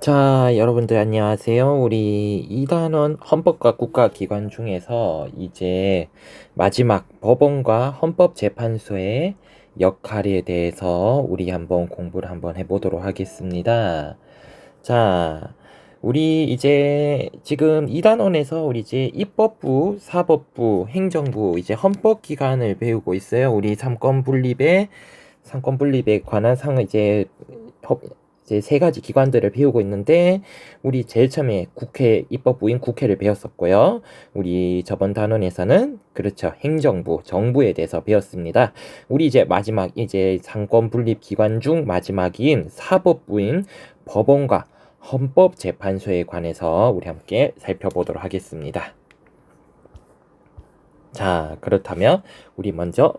자, 여러분들 안녕하세요. 우리 이단원 헌법과 국가기관 중에서 이제 마지막 법원과 헌법재판소의 역할에 대해서 우리 한번 공부를 한번 해보도록 하겠습니다. 자, 우리 이제 지금 이단원에서 우리 이제 입법부, 사법부, 행정부, 이제 헌법기관을 배우고 있어요. 우리 삼권 분립에 관한 이제 세 가지 기관들을 배우고 있는데, 우리 제일 처음에 입법부인 국회를 배웠었고요. 우리 저번 단원에서는 그렇죠, 행정부, 정부에 대해서 배웠습니다. 우리 이제 마지막 이제 상권 분립 기관 중 마지막인 사법부인 법원과 헌법재판소에 관해서 우리 함께 살펴보도록 하겠습니다. 자, 그렇다면 우리 먼저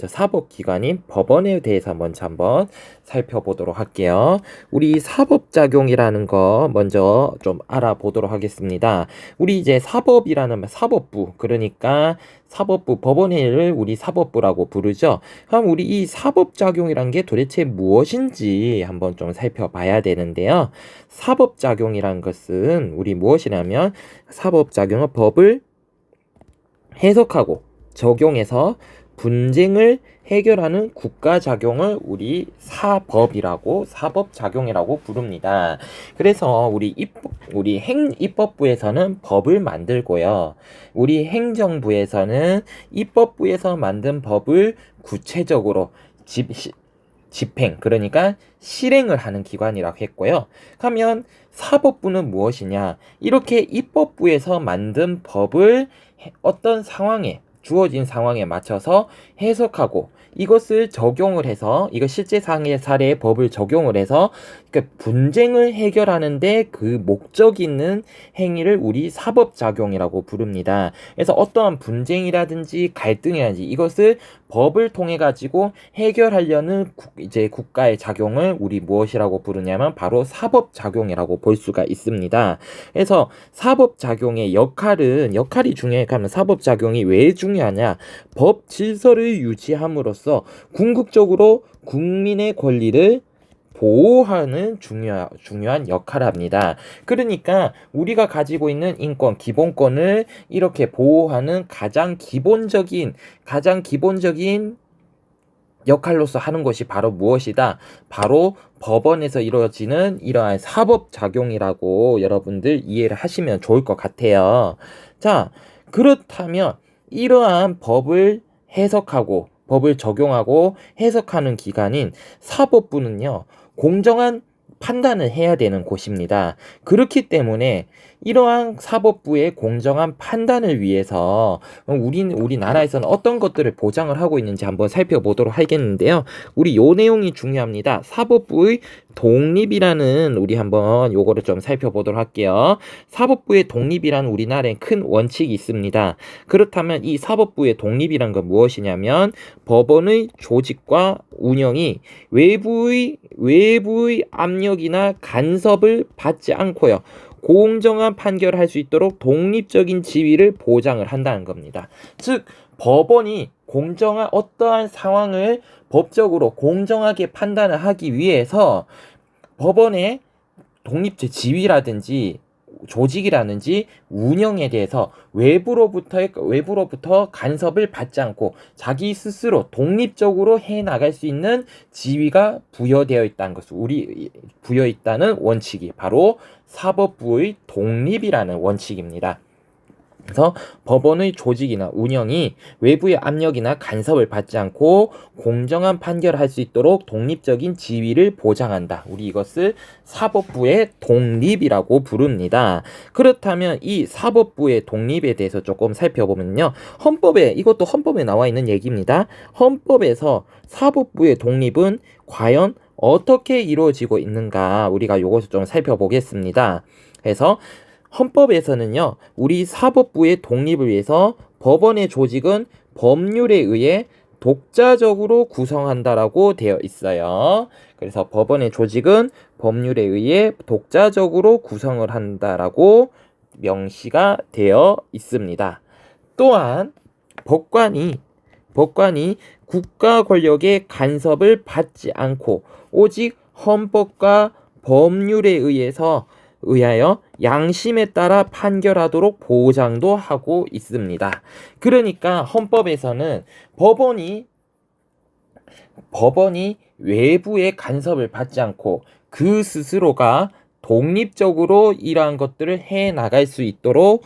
사법기관인 법원에 대해서 먼저 한번 살펴보도록 할게요. 우리 사법작용이라는 거 먼저 좀 알아보도록 하겠습니다. 우리 이제 사법부, 그러니까 사법부, 법원회를 우리 사법부라고 부르죠. 그럼 우리 이 사법작용이란 게 도대체 무엇인지 한번 좀 살펴봐야 되는데요. 사법작용이란 것은 우리 무엇이냐면, 사법작용은 법을 해석하고 적용해서 분쟁을 해결하는 국가작용을 우리 사법작용이라고 부릅니다. 그래서 우리 입법부에서는 법을 만들고요. 우리 행정부에서는 입법부에서 만든 법을 구체적으로 집행, 그러니까 실행을 하는 기관이라고 했고요. 그러면 사법부는 무엇이냐? 이렇게 입법부에서 만든 법을 어떤 주어진 상황에 맞춰서 해석하고 이것을 적용을 해서, 이거 실제 사례의 법을 적용을 해서 분쟁을 해결하는데 그 목적 있는 행위를 우리 사법작용이라고 부릅니다. 그래서 어떠한 분쟁이라든지 갈등이라든지 이것을 법을 통해 가지고 해결하려는 이제 국가의 작용을 우리 무엇이라고 부르냐면 바로 사법작용이라고 볼 수가 있습니다. 그래서 사법작용의 역할이 중요해. 그러면 사법작용이 왜 중요하냐? 법 질서를 유지함으로써 궁극적으로 국민의 권리를 보호하는 중요한 역할을 합니다. 그러니까 우리가 가지고 있는 인권, 기본권을 이렇게 보호하는 가장 기본적인 역할로서 하는 것이 바로 무엇이다? 바로 법원에서 이루어지는 이러한 사법작용이라고 여러분들 이해를 하시면 좋을 것 같아요. 자, 그렇다면 이러한 법을 해석하고 법을 적용하고 해석하는 기관인 사법부는요, 공정한 판단을 해야 되는 곳입니다. 그렇기 때문에 이러한 사법부의 공정한 판단을 위해서 우리나라에서는 어떤 것들을 보장을 하고 있는지 한번 살펴보도록 하겠는데요. 우리 요 내용이 중요합니다. 사법부의 독립이라는, 우리 한번 요거를 좀 살펴보도록 할게요. 사법부의 독립이라는 우리나라에 큰 원칙이 있습니다. 그렇다면 이 사법부의 독립이란 건 무엇이냐면, 법원의 조직과 운영이 외부의 압력이나 간섭을 받지 않고요, 공정한 판결할 수 있도록 독립적인 지위를 보장을 한다는 겁니다. 즉, 법원이 어떠한 상황을 법적으로 공정하게 판단을 하기 위해서 법원의 독립적 지위라든지 조직이라든지 운영에 대해서 외부로부터 간섭을 받지 않고 자기 스스로 독립적으로 해 나갈 수 있는 지위가 부여되어 있다는 원칙이 바로 사법부의 독립이라는 원칙입니다. 그래서 법원의 조직이나 운영이 외부의 압력이나 간섭을 받지 않고 공정한 판결을 할 수 있도록 독립적인 지위를 보장한다. 우리 이것을 사법부의 독립이라고 부릅니다. 그렇다면 이 사법부의 독립에 대해서 조금 살펴보면요, 이것도 헌법에 나와 있는 얘기입니다. 헌법에서 사법부의 독립은 과연 어떻게 이루어지고 있는가, 우리가 이것을 좀 살펴보겠습니다. 그래서 헌법에서는요, 우리 사법부의 독립을 위해서 법원의 조직은 법률에 의해 독자적으로 구성한다라고 되어 있어요. 그래서 법원의 조직은 법률에 의해 독자적으로 구성을 한다라고 명시가 되어 있습니다. 또한 법관이 국가 권력의 간섭을 받지 않고 오직 헌법과 법률에 의하여 양심에 따라 판결하도록 보장도 하고 있습니다. 그러니까 헌법에서는 법원이 외부의 간섭을 받지 않고 그 스스로가 독립적으로 이러한 것들을 해 나갈 수 있도록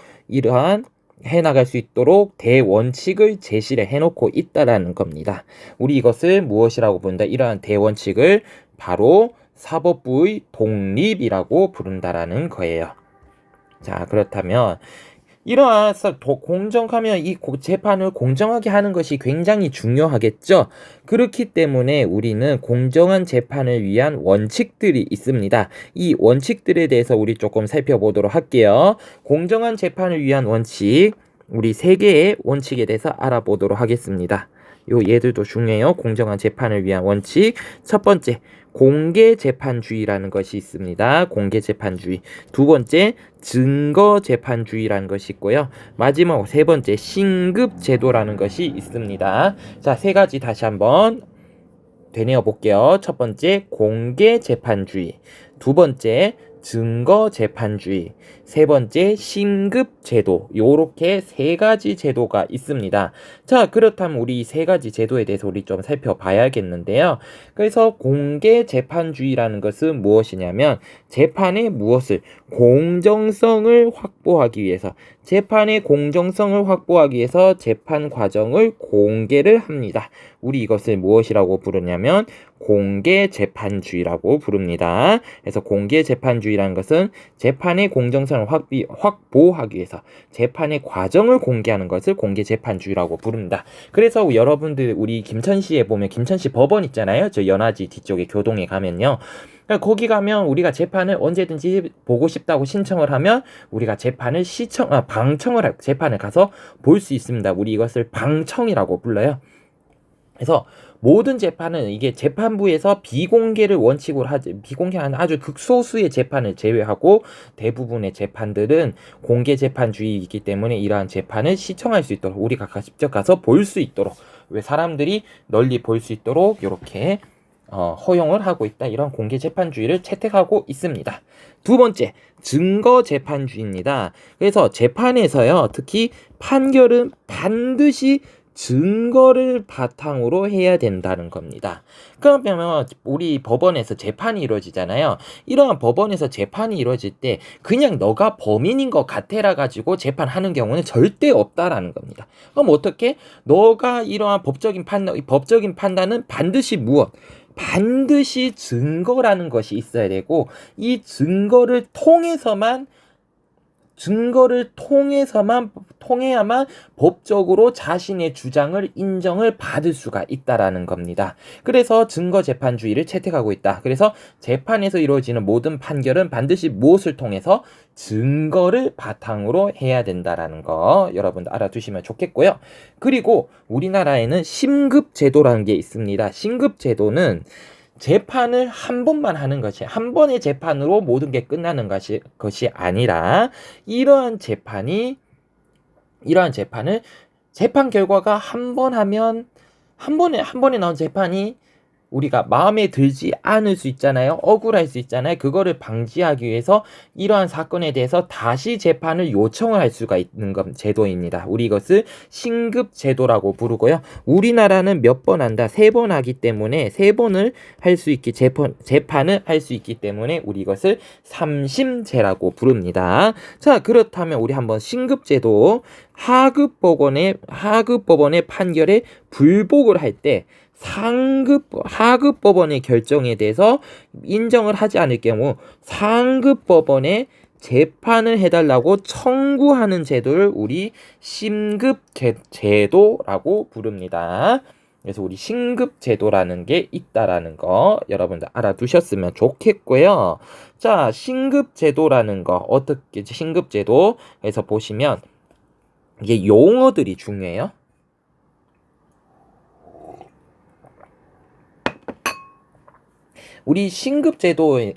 대원칙을 제시를 해놓고 있다라는 겁니다. 우리 이것을 무엇이라고 부른다? 이러한 대원칙을 바로 사법부의 독립이라고 부른다라는 거예요. 자, 그렇다면 이러한 공정하면 이 재판을 공정하게 하는 것이 굉장히 중요하겠죠. 그렇기 때문에 우리는 공정한 재판을 위한 원칙들이 있습니다. 이 원칙들에 대해서 우리 조금 살펴보도록 할게요. 공정한 재판을 위한 원칙, 우리 3개의 원칙에 대해서 알아보도록 하겠습니다. 얘들도 중요해요. 공정한 재판을 위한 원칙. 첫 번째, 공개재판주의라는 것이 있습니다. 공개재판주의. 두 번째, 증거재판주의라는 것이 있고요. 마지막 세 번째, 신급제도라는 것이 있습니다. 자, 3가지 다시 한번 되뇌어 볼게요. 첫 번째, 공개재판주의. 두 번째, 증거재판주의. 세 번째, 신급제도. 요렇게 3가지 제도가 있습니다. 자, 그렇다면 우리 이 3가지 제도에 대해서 우리 좀 살펴봐야겠는데요. 그래서 공개재판주의라는 것은 무엇이냐면 재판의 무엇을 공정성을 확보하기 위해서 재판 과정을 공개를 합니다. 우리 이것을 무엇이라고 부르냐면 공개재판주의라고 부릅니다. 그래서 공개재판주의라는 것은 재판의 공정성을 확보하기 위해서 재판의 과정을 공개하는 것을 공개재판주의라고 부릅니다. 그래서 여러분들 우리 김천시에 보면 김천시 법원 있잖아요. 저 연화지 뒤쪽에 교동에 가면요. 거기 가면 우리가 재판을 언제든지 보고 싶다고 신청을 하면 우리가 재판을 재판을 가서 볼 수 있습니다. 우리 이것을 방청이라고 불러요. 그래서 모든 재판은 이게 재판부에서 비공개를 원칙으로 비공개하는 아주 극소수의 재판을 제외하고 대부분의 재판들은 공개 재판주의이기 때문에 이러한 재판을 시청할 수 있도록 우리가 직접 가서 볼 수 있도록 왜 사람들이 널리 볼 수 있도록 이렇게 허용을 하고 있다. 이런 공개 재판주의를 채택하고 있습니다. 두 번째, 증거 재판주의입니다. 그래서 재판에서요, 특히 판결은 반드시 증거를 바탕으로 해야 된다는 겁니다. 그러면 우리 법원에서 재판이 이루어지잖아요. 이러한 법원에서 재판이 이루어질 때 그냥 너가 범인인 것 같아라 가지고 재판하는 경우는 절대 없다라는 겁니다. 그럼 어떻게? 너가 이러한 법적인 판단은 반드시 무엇? 반드시 증거라는 것이 있어야 되고 이 증거를 통해야만 법적으로 자신의 주장을 인정을 받을 수가 있다라는 겁니다. 그래서 증거재판주의를 채택하고 있다. 그래서 재판에서 이루어지는 모든 판결은 반드시 무엇을 통해서 증거를 바탕으로 해야 된다라는 거 여러분들 알아두시면 좋겠고요. 그리고 우리나라에는 심급제도라는 게 있습니다. 심급제도는 재판을 한 번만 하는 것이 한 번의 재판으로 모든 게 끝나는 것이 아니라 이러한 재판을 재판 결과가 한 번에 나온 재판이 우리가 마음에 들지 않을 수 있잖아요. 억울할 수 있잖아요. 그거를 방지하기 위해서 이러한 사건에 대해서 다시 재판을 요청을 할 수가 있는 제도입니다. 우리 이것을 신급제도라고 부르고요. 우리나라는 몇 번 한다? 3번 하기 때문에 3번을 할 수 있기 재판을 할 수 있기 때문에 우리 이것을 3심제라고 부릅니다. 자, 그렇다면 우리 한번 신급제도 하급법원의 판결에 불복을 할 때 하급 법원의 결정에 대해서 인정을 하지 않을 경우 상급 법원에 재판을 해달라고 청구하는 제도를 우리 신급 제도라고 부릅니다. 그래서 우리 신급 제도라는 게 있다라는 거 여러분들 알아두셨으면 좋겠고요. 자, 신급 제도라는 거 어떻게 신급 제도에서 보시면 이게 용어들이 중요해요. 우리 신급제도인데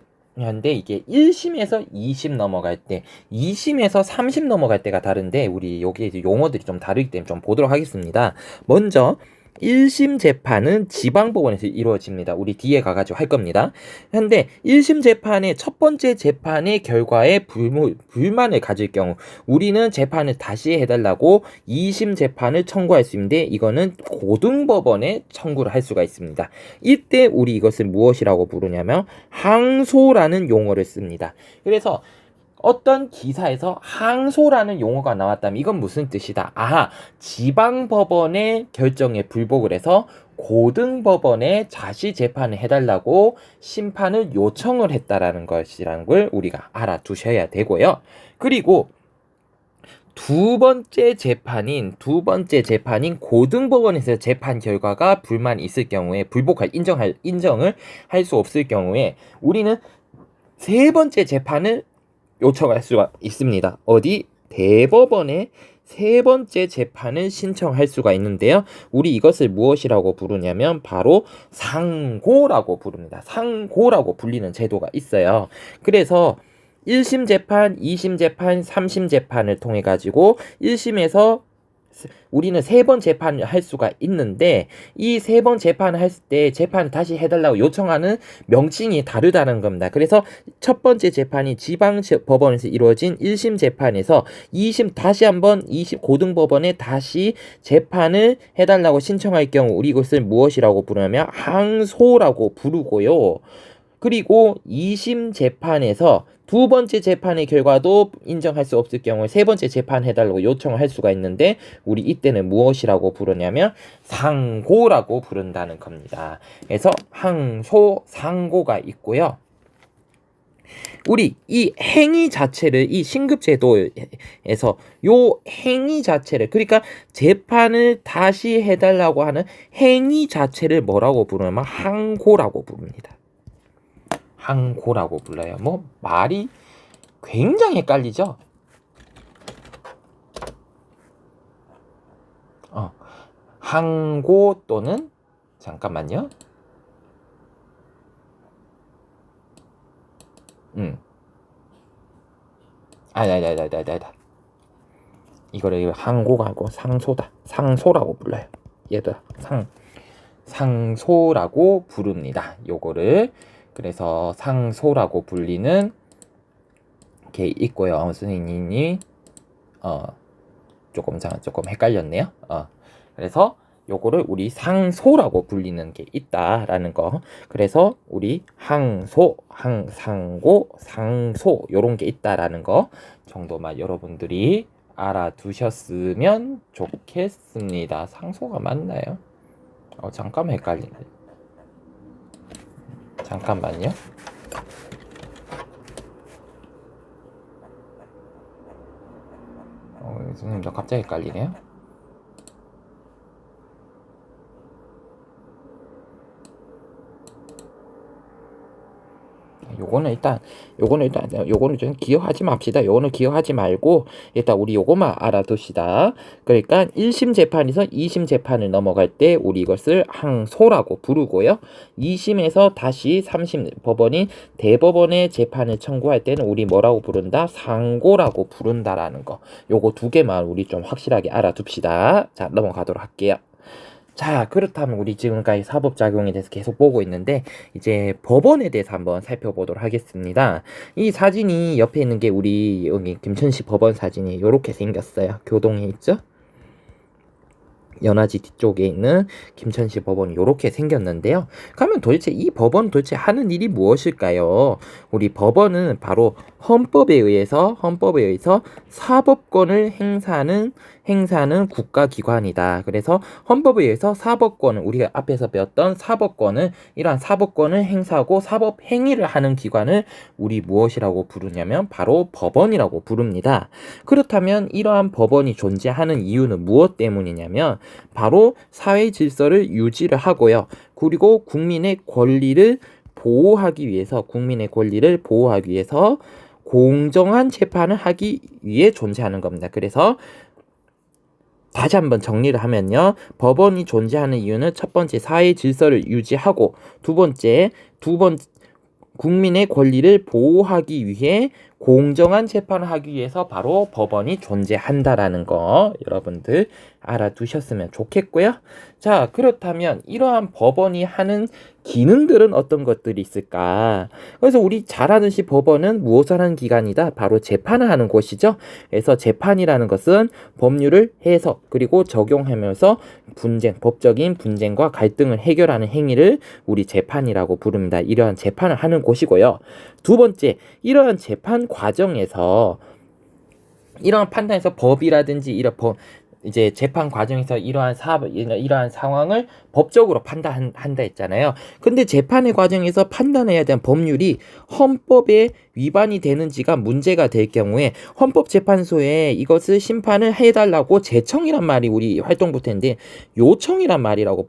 이게 1심에서 2심 넘어갈 때 2심에서 3심 넘어갈 때가 다른데 우리 여기 용어들이 좀 다르기 때문에 좀 보도록 하겠습니다. 먼저 1심 재판은 지방법원에서 이루어집니다. 우리 뒤에 가가지고 할 겁니다. 근데 1심 재판의 첫 번째 재판의 결과에 불만을 가질 경우 우리는 재판을 다시 해달라고 2심 재판을 청구할 수 있는데 이거는 고등법원에 청구를 할 수가 있습니다. 이때 우리 이것을 무엇이라고 부르냐면 항소라는 용어를 씁니다. 그래서 어떤 기사에서 항소라는 용어가 나왔다면 이건 무슨 뜻이다? 지방법원의 결정에 불복을 해서 고등법원에 자시 재판을 해달라고 심판을 요청을 했다라는 것이라는 걸 우리가 알아두셔야 되고요. 그리고 두 번째 재판인 고등법원에서 재판 결과가 불만이 있을 경우에 인정을 할 수 없을 경우에 우리는 세 번째 재판을 요청할 수가 있습니다. 어디? 대법원에 세 번째 재판을 신청할 수가 있는데요. 우리 이것을 무엇이라고 부르냐면 바로 상고라고 부릅니다. 상고라고 불리는 제도가 있어요. 그래서 1심 재판, 2심 재판, 3심 재판을 통해 가지고 1심에서 우리는 세 번 재판을 할 수가 있는데 이 세 번 재판을 했을 때 재판을 다시 해달라고 요청하는 명칭이 다르다는 겁니다. 그래서 첫 번째 재판이 지방법원에서 이루어진 1심 재판에서 2심 다시 한번 2심 고등법원에 다시 재판을 해달라고 신청할 경우 우리 이것을 무엇이라고 부르냐면 항소라고 부르고요. 그리고 2심 재판에서 두 번째 재판의 결과도 인정할 수 없을 경우에 세 번째 재판 해달라고 요청을 할 수가 있는데 우리 이때는 무엇이라고 부르냐면 상고라고 부른다는 겁니다. 그래서 항소, 상고가 있고요. 우리 이 행위 자체를 이 신급제도에서 요 행위 자체를 그러니까 재판을 다시 해달라고 하는 행위 자체를 뭐라고 부르냐면 항고라고 부릅니다. 항고라고 불러요. 뭐 말이 굉장히 헷갈리죠? 항고 또는 잠깐만요. 아니다. 이거를 항고가 아니고 상소다. 상소라고 불러요. 얘들아, 상소라고 부릅니다. 요거를 그래서 상소라고 불리는 게 있고요. 선생님이 조금 헷갈렸네요. 그래서 요거를 우리 상소라고 불리는 게 있다라는 거. 그래서 우리 항소, 상고, 상소 요런 게 있다라는 거 정도만 여러분들이 알아두셨으면 좋겠습니다. 상소가 맞나요? 잠깐만 헷갈리네. 잠깐만요. 선생님도 갑자기 헷갈리네요. 요거는 좀 기억하지 맙시다. 요거는 기억하지 말고 일단 우리 요거만 알아둡시다. 그러니까 1심 재판에서 2심 재판을 넘어갈 때 우리 이것을 항소라고 부르고요. 2심에서 다시 3심 법원인 대법원의 재판을 청구할 때는 우리 뭐라고 부른다? 상고라고 부른다라는 거. 요거 두 개만 우리 좀 확실하게 알아둡시다. 자, 넘어가도록 할게요. 자, 그렇다면 우리 지금까지 사법작용에 대해서 계속 보고 있는데 이제 법원에 대해서 한번 살펴보도록 하겠습니다. 이 사진이 옆에 있는 게 우리 여기 김천시 법원 사진이 이렇게 생겼어요. 교동에 있죠? 연화지 뒤쪽에 있는 김천시 법원이 이렇게 생겼는데요. 그러면 도대체 이 법원 도대체 하는 일이 무엇일까요? 우리 법원은 바로 헌법에 의해서 사법권을 행사하는 국가기관이다. 그래서 헌법에 의해서 사법권은 우리가 앞에서 배웠던 사법권은 이러한 사법권을 행사하고 사법 행위를 하는 기관을 우리 무엇이라고 부르냐면 바로 법원이라고 부릅니다. 그렇다면 이러한 법원이 존재하는 이유는 무엇 때문이냐면 바로 사회 질서를 유지를 하고요. 그리고 국민의 권리를 보호하기 위해서 공정한 재판을 하기 위해 존재하는 겁니다. 그래서 다시 한번 정리를 하면요. 법원이 존재하는 이유는 첫 번째 사회 질서를 유지하고 두 번째 국민의 권리를 보호하기 위해 공정한 재판을 하기 위해서 바로 법원이 존재한다라는 거 여러분들 알아두셨으면 좋겠고요. 자, 그렇다면 이러한 법원이 하는 기능들은 어떤 것들이 있을까? 그래서 우리 잘 아듯이 법원은 무엇을 하는 기관이다? 바로 재판을 하는 곳이죠. 그래서 재판이라는 것은 법률을 해석 그리고 적용하면서 법적인 분쟁과 갈등을 해결하는 행위를 우리 재판이라고 부릅니다. 이러한 재판을 하는 곳이고요. 두 번째, 이러한 재판 과정에서 이러한 판단에서 법이라든지 이제 재판 과정에서 이러한 상황을 법적으로 판단한다 했잖아요. 근데 재판의 과정에서 판단해야 되는 법률이 헌법에 위반이 되는지가 문제가 될 경우에 헌법재판소에 이것을 심판을 해달라고 제청이란 말이 우리 활동부터인데 요청이란 말이라고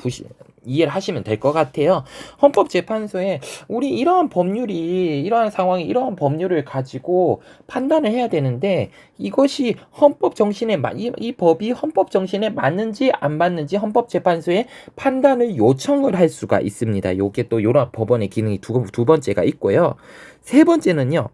이해를 하시면 될 것 같아요. 헌법재판소에 우리 이러한 법률이 이러한 상황이 이러한 법률을 가지고 판단을 해야 되는데 이것이 헌법 정신에 이 법이 헌법 정신에 맞는지 안 맞는지 헌법재판소에 판단을 요청을 할 수가 있습니다. 요게 또 이런 법원의 기능이 두 번째가 있고요. 세 번째는요.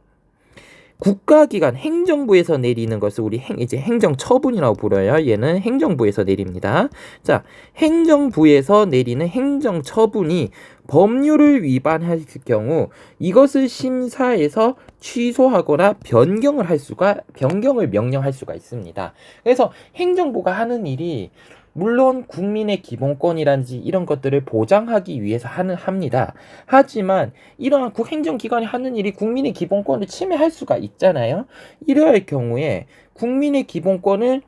국가기관 행정부에서 내리는 것을 우리 이제 행정처분이라고 불러요. 얘는 행정부에서 내립니다. 자, 행정부에서 내리는 행정처분이 법률을 위반할 경우 이것을 심사해서 취소하거나 변경을 명령할 수가 있습니다. 그래서 행정부가 하는 일이 물론 국민의 기본권이란지 이런 것들을 보장하기 위해서 합니다. 하지만 이러한 행정기관이 하는 일이 국민의 기본권을 침해할 수가 있잖아요. 이러할 경우에 국민의 기본권을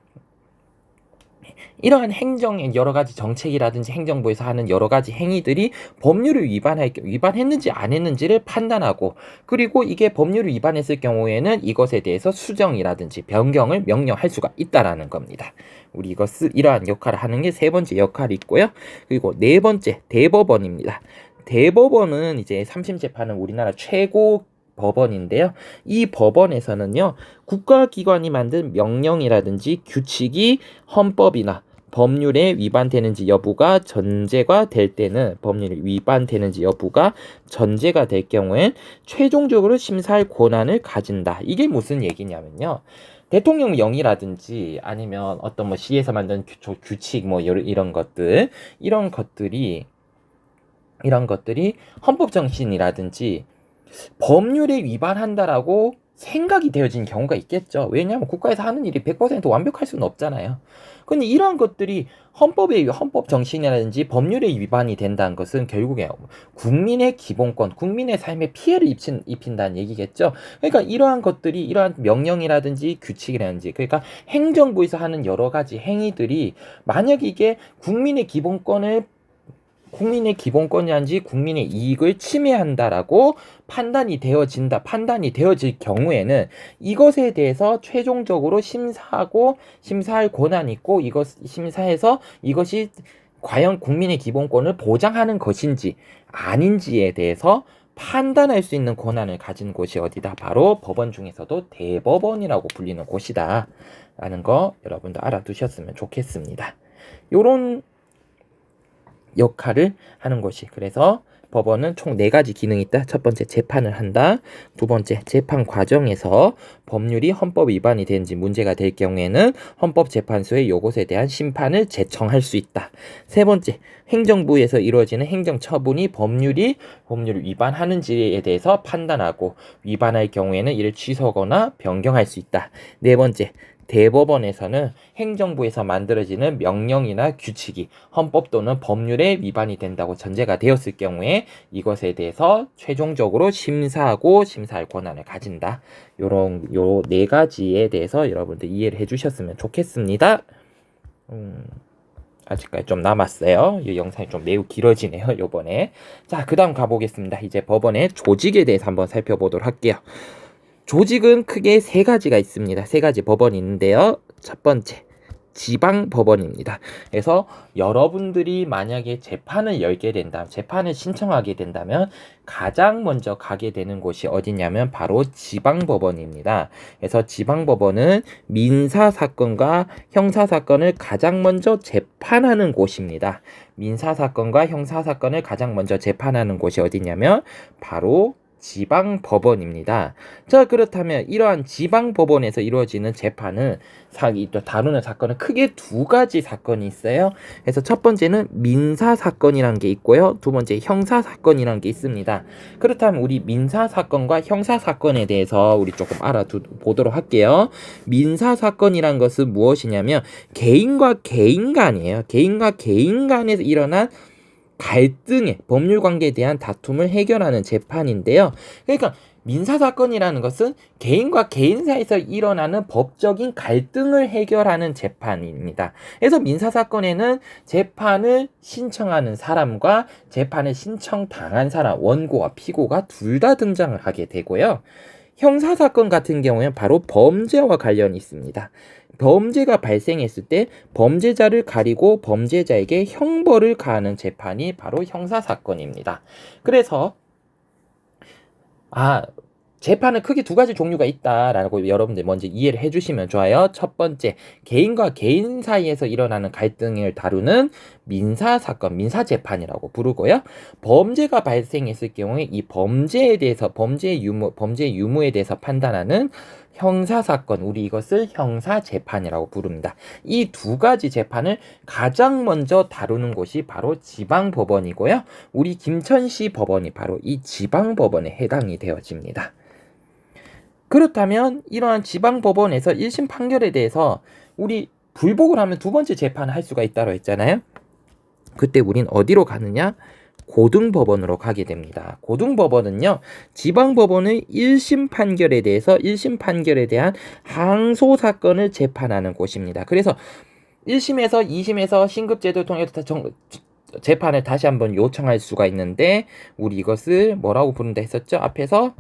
이러한 행정의 여러 가지 정책이라든지 행정부에서 하는 여러 가지 행위들이 법률을 위반했는지 안 했는지를 판단하고 그리고 이게 법률을 위반했을 경우에는 이것에 대해서 수정이라든지 변경을 명령할 수가 있다라는 겁니다. 우리 이러한 역할을 하는 게 세 번째 역할이 있고요. 그리고 네 번째 대법원입니다. 대법원은 이제 3심 재판은 우리나라 최고 법원인데요. 이 법원에서는요. 국가기관이 만든 명령이라든지 규칙이 헌법이나 법률에 위반되는지 여부가 전제가 될 때는 법률이 위반되는지 여부가 전제가 될 경우엔 최종적으로 심사할 권한을 가진다. 이게 무슨 얘기냐면요. 대통령령이라든지 아니면 어떤 시에서 만든 규칙 이런 것들이 헌법 정신이라든지 법률에 위반한다라고 생각이 되어진 경우가 있겠죠. 왜냐하면 국가에서 하는 일이 100% 완벽할 수는 없잖아요. 근데 이러한 것들이 헌법 정신이라든지 법률에 위반이 된다는 것은 결국에 국민의 기본권, 국민의 삶에 피해를 입힌다는 얘기겠죠. 그러니까 이러한 것들이 이러한 명령이라든지 규칙이라든지 그러니까 행정부에서 하는 여러 가지 행위들이 만약 이게 국민의 기본권이란지 국민의 이익을 침해한다라고 판단이 되어질 경우에는 이것에 대해서 최종적으로 심사할 권한이 있고 심사해서 이것이 과연 국민의 기본권을 보장하는 것인지 아닌지에 대해서 판단할 수 있는 권한을 가진 곳이 어디다? 바로 법원 중에서도 대법원이라고 불리는 곳이다 라는 거 여러분도 알아두셨으면 좋겠습니다. 요런 역할을 하는 것이 그래서 법원은 총 4가지 기능이 있다. 첫 번째 재판을 한다. 두 번째 재판 과정에서 법률이 헌법 위반이 되는지 문제가 될 경우에는 헌법재판소에 이것에 대한 심판을 제청할 수 있다. 세 번째 행정부에서 이루어지는 행정처분이 법률을 위반하는지에 대해서 판단하고 위반할 경우에는 이를 취소하거나 변경할 수 있다. 네 번째 대법원에서는 행정부에서 만들어지는 명령이나 규칙이 헌법 또는 법률에 위반이 된다고 전제가 되었을 경우에 이것에 대해서 최종적으로 심사할 권한을 가진다. 요 4가지에 대해서 여러분들 이해를 해주셨으면 좋겠습니다. 아직까지 좀 남았어요. 이 영상이 좀 매우 길어지네요. 요번에. 자, 그 다음 가보겠습니다. 이제 법원의 조직에 대해서 한번 살펴보도록 할게요. 조직은 크게 3가지가 있습니다. 3가지 법원이 있는데요. 첫 번째, 지방법원입니다. 그래서 여러분들이 만약에 재판을 신청하게 된다면 가장 먼저 가게 되는 곳이 어디냐면 바로 지방법원입니다. 그래서 지방법원은 민사사건과 형사사건을 가장 먼저 재판하는 곳입니다. 민사사건과 형사사건을 가장 먼저 재판하는 곳이 어디냐면 바로 지방법원입니다. 자, 그렇다면 이러한 지방법원에서 이루어지는 재판은 또 다루는 사건은 크게 두 가지 사건이 있어요. 그래서 첫 번째는 민사사건이라는 게 있고요. 두 번째 형사사건이라는 게 있습니다. 그렇다면 우리 민사사건과 형사사건에 대해서 우리 조금 알아보도록 할게요. 민사사건이란 것은 무엇이냐면 개인과 개인 간이에요. 개인과 개인 간에서 일어난 갈등의 법률 관계에 대한 다툼을 해결하는 재판인데요. 그러니까 민사사건이라는 것은 개인과 개인 사이에서 일어나는 법적인 갈등을 해결하는 재판입니다. 그래서 민사사건에는 재판을 신청하는 사람과 재판을 신청당한 사람, 원고와 피고가 둘 다 등장을 하게 되고요. 형사사건 같은 경우에는 바로 범죄와 관련이 있습니다. 범죄가 발생했을 때 범죄자를 가리고 범죄자에게 형벌을 가하는 재판이 바로 형사사건입니다. 그래서 재판은 크게 두 가지 종류가 있다라고 여러분들 먼저 이해를 해주시면 좋아요. 첫 번째, 개인과 개인 사이에서 일어나는 갈등을 다루는 민사사건, 민사재판이라고 부르고요. 범죄가 발생했을 경우에 이 범죄에 대해서, 범죄 유무에 대해서 판단하는 형사사건, 우리 이것을 형사재판이라고 부릅니다. 이 두 가지 재판을 가장 먼저 다루는 곳이 바로 지방법원이고요. 우리 김천시 법원이 바로 이 지방법원에 해당이 되어집니다. 그렇다면 이러한 지방법원에서 1심 판결에 대해서 우리 불복을 하면 두 번째 재판을 할 수가 있다고 했잖아요. 그때 우린 어디로 가느냐? 고등법원으로 가게 됩니다. 고등법원은요, 지방법원의 1심 판결에 대한 항소 사건을 재판하는 곳입니다. 그래서 1심에서 2심에서 신급제도 통해서 재판을 다시 한번 요청할 수가 있는데, 우리 이것을 뭐라고 부른다 했었죠? 앞에서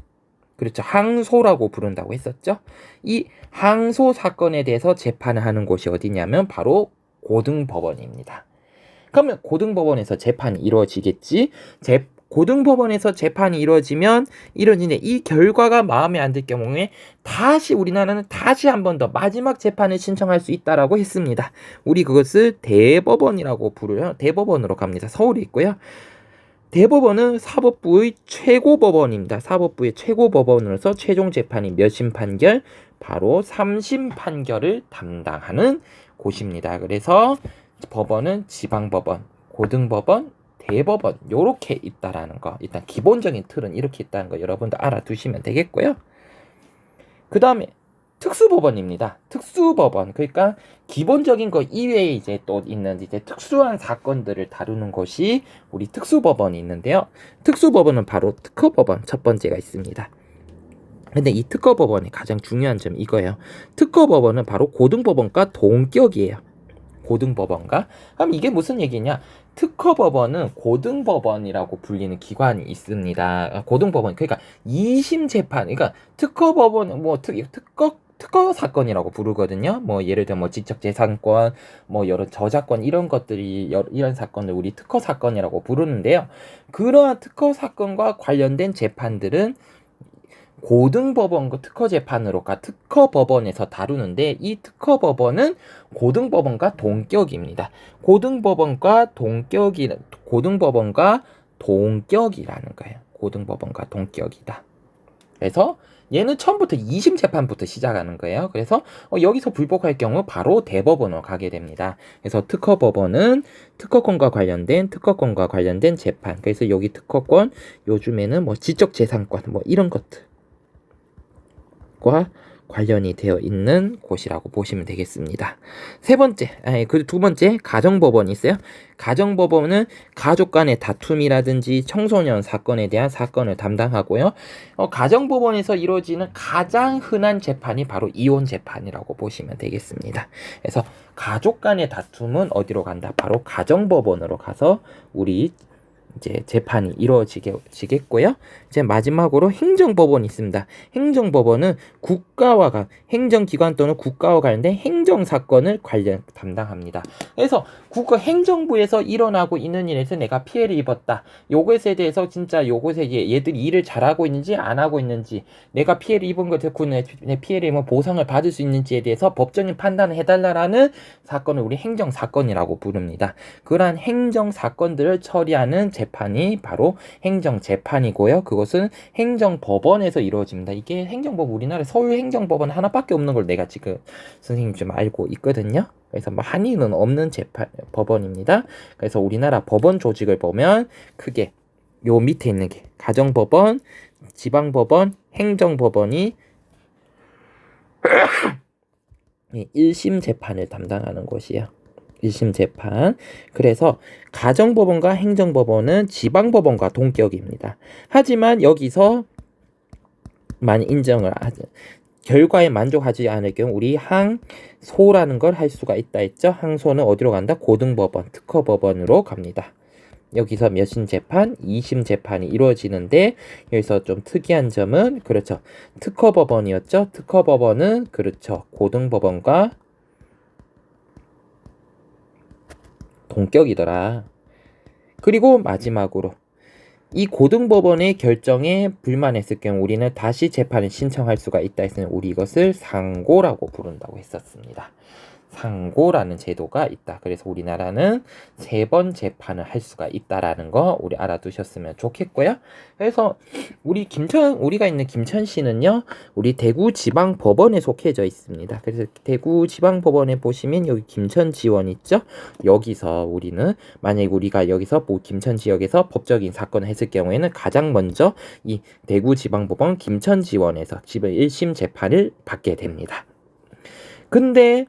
그렇죠. 항소라고 부른다고 했었죠. 이 항소 사건에 대해서 재판을 하는 곳이 어디냐면 바로 고등법원입니다. 그러면 고등법원에서 재판이 이루어지겠지. 고등법원에서 재판이 이루어지면 이 결과가 마음에 안 들 경우에 다시 우리나라는 다시 한 번 더 마지막 재판을 신청할 수 있다라고 했습니다. 우리 그것을 대법원이라고 부르요. 대법원으로 갑니다. 서울에 있고요. 대법원은 사법부의 최고법원입니다. 사법부의 최고법원으로서 최종 재판이 몇 심 판결? 바로 3심 판결을 담당하는 곳입니다. 그래서 법원은 지방법원, 고등법원, 대법원 요렇게 있다라는 거, 일단 기본적인 틀은 이렇게 있다는 거 여러분들 알아두시면 되겠고요. 그 다음에 특수법원입니다. 특수법원, 그러니까 기본적인 거 이외에 이제 또 있는 이제 특수한 사건들을 다루는 곳이 우리 특수법원이 있는데요. 특수법원은 바로 특허법원 첫 번째가 있습니다. 근데 이 특허법원의 가장 중요한 점이 이거예요. 특허법원은 바로 고등법원과 동격이에요. 고등법원과. 그럼 이게 무슨 얘기냐? 특허법원은 고등법원이라고 불리는 기관이 있습니다. 고등법원, 그러니까 2심 재판, 그러니까 특허법원 특허 사건이라고 부르거든요. 뭐 예를 들면 뭐 지적재산권, 뭐 여러 저작권 이런 것들이 이런 사건을 우리 특허 사건이라고 부르는데요. 그러한 특허 사건과 관련된 재판들은 고등법원과 특허법원에서 다루는데, 이 특허법원은 고등법원과 동격입니다. 고등법원과 동격이라는 거예요. 고등법원과 동격이다. 그래서 얘는 처음부터 2심 재판부터 시작하는 거예요. 그래서 여기서 불복할 경우 바로 대법원으로 가게 됩니다. 그래서 특허법원은 특허권과 관련된 재판. 그래서 여기 특허권, 요즘에는 뭐 지적재산권 뭐 이런 것들 과 관련이 되어 있는 곳이라고 보시면 되겠습니다. 두 번째 가정법원이 있어요. 가정법원은 가족 간의 다툼이라든지 청소년 사건에 대한 사건을 담당하고요. 가정법원에서 이루어지는 가장 흔한 재판이 바로 이혼 재판이라고 보시면 되겠습니다. 그래서 가족 간의 다툼은 어디로 간다? 바로 가정법원으로 가서 우리 이제 재판이 이루어지겠고요. 이제 마지막으로 행정법원이 있습니다. 행정법원은 행정기관 또는 국가와 관련된 행정사건을 담당합니다. 그래서 행정부에서 일어나고 있는 일에서 내가 피해를 입었다. 요것에 대해서 진짜 얘들이 일을 잘하고 있는지 안 하고 있는지, 내가 피해를 입은 것에 내 피해를 입으면 보상을 받을 수 있는지에 대해서 법적인 판단을 해달라는 사건을 우리 행정사건이라고 부릅니다. 그러한 행정사건들을 처리하는 재판이 바로 행정재판이고요. 그것은 행정법원에서 이루어집니다. 이게 행정법 우리나라 서울행정법원 하나밖에 없는 걸 내가 지금 선생님 좀 알고 있거든요. 그래서 뭐 한의는 없는 법원입니다. 그래서 우리나라 법원 조직을 보면 크게 요 밑에 있는 게 가정법원, 지방법원, 행정법원이 1심 재판을 담당하는 곳이에요. 1심 재판. 그래서 가정법원과 행정법원은 지방법원과 동격입니다. 하지만 여기서 만 인정을 하죠. 결과에 만족하지 않을 경우 우리 항소라는 걸 할 수가 있다 했죠. 항소는 어디로 간다? 고등법원, 특허법원으로 갑니다. 여기서 몇 심 재판, 2심 재판이 이루어지는데 여기서 좀 특이한 점은 그렇죠. 특허법원이었죠. 특허법원은 그렇죠. 고등법원과 동격이더라. 그리고 마지막으로 이 고등법원의 결정에 불만했을 경우 우리는 다시 재판을 신청할 수가 있다 했으면 우리 이것을 상고라고 부른다고 했었습니다. 상고라는 제도가 있다. 그래서 우리나라는 3번 재판을 할 수가 있다라는 거 우리 알아두셨으면 좋겠고요. 그래서 우리가 있는 김천시는요, 우리 대구지방법원에 속해져 있습니다. 그래서 대구지방법원에 보시면 여기 김천지원 있죠? 여기서 우리는 만약에 우리가 여기서 김천 지역에서 법적인 사건을 했을 경우에는 가장 먼저 이 대구지방법원 김천지원에서 1심 재판을 받게 됩니다. 근데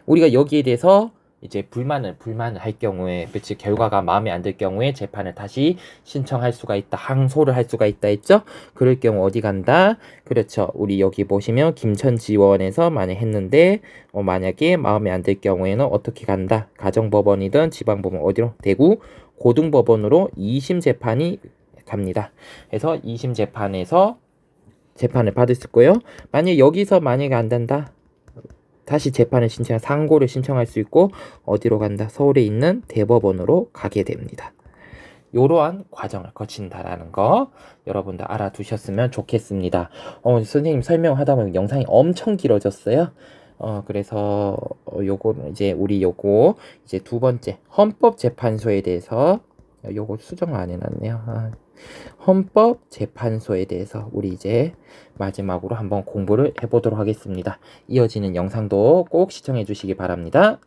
우리가 여기에 대해서 이제 불만을 할 경우에, 그치, 결과가 마음에 안 들 경우에 재판을 다시 신청할 수가 있다, 항소를 할 수가 있다 했죠. 그럴 경우 어디 간다? 그렇죠. 우리 여기 보시면 김천지원에서 만약 했는데 만약에 마음에 안 들 경우에는 어떻게 간다? 가정법원이든 지방법원 어디로? 대구 고등법원으로 2심 재판이 갑니다. 그래서 2심 재판에서 재판을 받을 수 있고요. 만약 여기서 만약에 안 된다, 다시 재판을 상고를 신청할 수 있고 어디로 간다? 서울에 있는 대법원으로 가게 됩니다. 이러한 과정을 거친다라는 거 여러분들 알아두셨으면 좋겠습니다. 선생님 설명하다 보면 영상이 엄청 길어졌어요. 그래서 요거는 이제 요거 이제 두 번째 헌법재판소에 대해서 요거 수정 안 해놨네요. 헌법재판소에 대해서 우리 이제 마지막으로 한번 공부를 해보도록 하겠습니다. 이어지는 영상도 꼭 시청해 주시기 바랍니다.